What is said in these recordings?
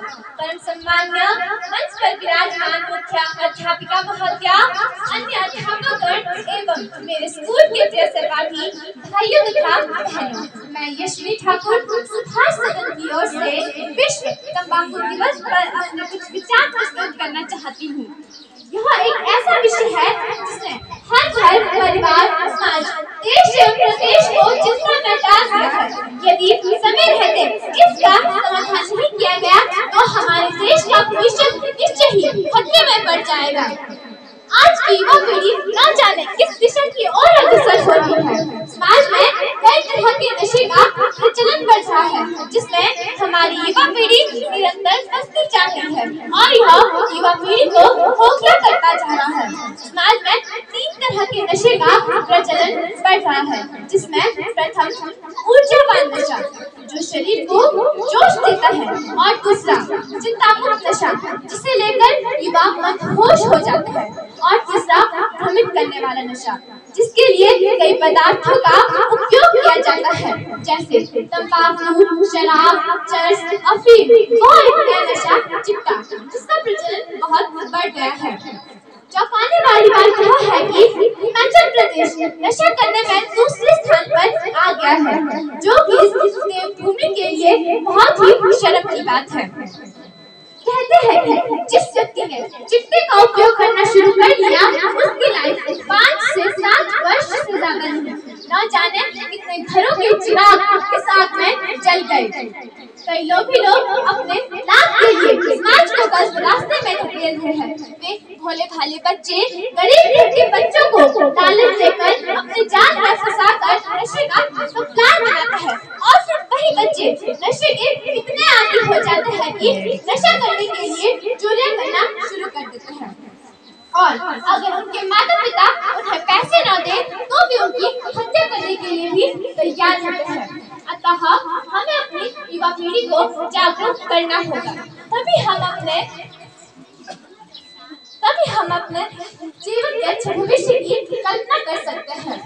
परम सम्मान्य मंच पर विराजमान मुख्य अध्यापिका महोदया, अन्य अध्यापकगण एवं मेरे स्कूल के प्रिय सहपाठी भाइयों तथा बहनों, मैं यशवी ठाकुर सुभाष सदन की ओर से विश्व तंबाकू दिवस पर अपने कुछ विचार प्रस्तुत करना चाहती हूँ। यह एक ऐसा विषय है जिसने हर घर, परिवार, समाज, देश एवं प्रदेश को चिंता में डाल दिया है। यदि समय रहते इसका समाधान नहीं किया गया तो हमारे देश का भविष्य निश्चय ही खतरे में पड़ जाएगा। आज की युवा पीढ़ी न जाने किस दिशा की ओर अग्रसर हो रही है। समाज में कई तरह के नशे का प्रचलन बढ़ रहा है, जिसमें हमारी युवा पीढ़ी निरंतर फंसती जा रही है और यह युवा पीढ़ी को खोखला करता जा रहा है। समाज में 3 तरह के नशे का प्रचलन बढ़ रहा है, जिसमें प्रथम ऊर्जावान नशा जो शरीर को जोश देता है, और दूसरा चिंतामुक्त नशा जिसे लेकर युवा मदहोश हो जाता है, और तीसरा भ्रमित करने वाला नशा जिसके लिए कई पदार्थों का उपयोग किया जाता है, जैसे तंबाकू, शराब, चरस, अफीम व एक नया नशा चिट्टा, जिसका प्रचलन बहुत बढ़ गया है। चौंकाने वाली बात यह है कि हिमाचल प्रदेश नशा करने में दूसरे स्थान पर आ गया है, जो कि इस देवभूमि के लिए बहुत ही शर्म की बात है। कहते हैं कि जिस व्यक्ति ने चिट्टे का उपयोग करना शुरू कर दिया उसकी लाइफ 5 से 7 वर्ष से ज्यादा नहीं, न जाने कितने घरों के चिराग इस आग में जल गए। कई लोग अपने लाभ के लिए समाज को गलत रास्ते में धकेल रहे हैं। वे भोले भाले बच्चे गरीब घर के बच्चों को लालच देकर अपने जाल में फंसाकर नशे का सप्लाई बनाता है, और फिर वही बच्चे नशे के इतने आदी हो जाते हैं कि नशा करने के लिए चोरियां करना शुरू कर देते हैं, और अगर उनके माता पिता उन्हें पैसे न दें तो भी उनकी हत्या करने के लिए भी तैयार होते हैं। अतः हमें अपनी युवा पीढ़ी को जागरूक करना होगा, तभी हम अपने जीवन के अच्छे भविष्य की कल्पना कर सकते हैं।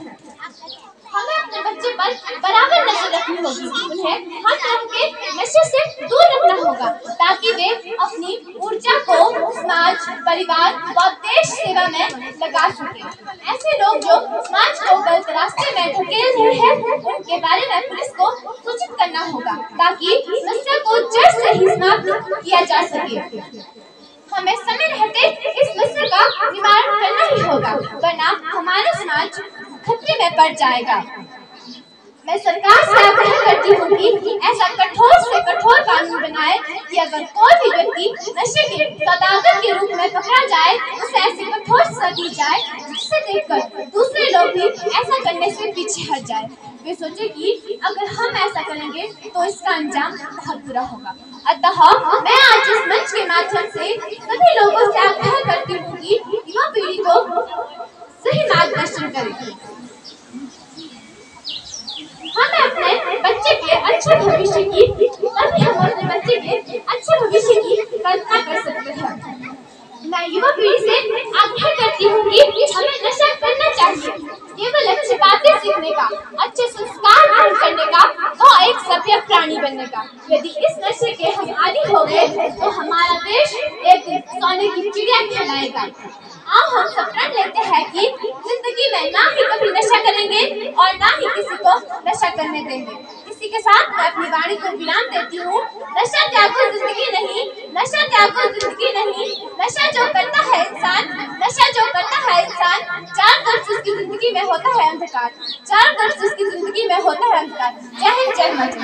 हमें अपने बच्चे पर बराबर नजर रखनी होगी, उन्हें हर तरह के नशे से दूर रखना होगा, ताकि वे अपनी ऊर्जा को समाज, परिवार व देश सेवा में लगा सकें। ऐसे लोग जो समाज को गलत रास्ते में धकेल रहे हैं, उनके बारे में पुलिस को सूचित करना होगा, ताकि समस्या को जड़ से ही समाप्त किया जा सके। हमें समय रहते इस समस्या का निवारण करना ही होगा, वरना हमारा समाज खतरे में पड़ जाएगा। मैं सरकार से आग्रह करती हूँ कि ऐसा कठोर से कठोर कानून बनाए कि अगर कोई भी व्यक्ति नशे के सौदागर के रूप में पकड़ा जाए, उसे ऐसी कठोर सजा दी जाए जिसे देखकर दूसरे लोग भी ऐसा करने से पीछे हट जाए। वे सोचे कि अगर हम ऐसा करेंगे तो इसका अंजाम बहुत बुरा होगा। अतः मैं आज इस मंच के माध्यम से सभी लोगों से आग्रह करती हूँ कि युवा पीढ़ी को सही मार्गदर्शन करें। हमें अपने बच्चे के अच्छे भविष्य की तभी हम अपने बच्चे के अच्छे भविष्य की कल्पना कर सकते हैं। मैं युवा पीढ़ी से आग्रह करती हूँ कि हमें नशा करना चाहिए, केवल अच्छी बातें सीखने का, अच्छे संस्कार ग्रहण करने का और एक सभ्य प्राणी बनने का। यदि इस नशे के हम आदी हो गए तो हमारा देश एक दिन सोने की चिड़िया कहलाएगा। आओ हम सब प्रण लेते हैं कि जिंदगी में ना ही कभी नशा करेंगे और ना ही किसी को नशा करने देंगे। इसी के साथ मैं अपनी वाणी को विराम देती हूँ। नशा त्यागो जिंदगी नहीं, नशा त्यागो जिंदगी नहीं, नशा जो करता है इंसान, चार तरफ उसकी जिंदगी में होता है अंधकार, चार तरफ उसकी जिंदगी में होता है अंधकार। जय हिंद, जय माता।